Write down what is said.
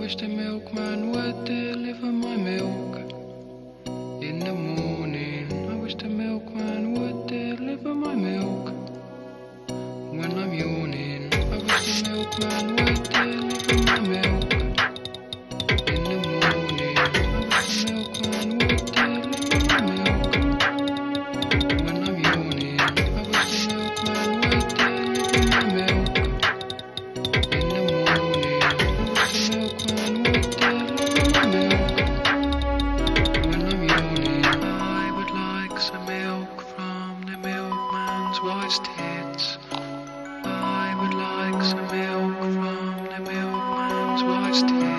wish the milkman would deliver my milk in the morning. I wish the milkman would deliver my milk when I'm yawning. I wish the milkman would deliver my milk in the morning. I wish the milkman would deliver my milk when I'm yawning. I wish the milkman would deliver my milk in the morning. I wish the milkman would deliver my milk when I'm yawning. I would like some milk from the milkman's wife's tits. I would like some milk from the milkman's wife's tits.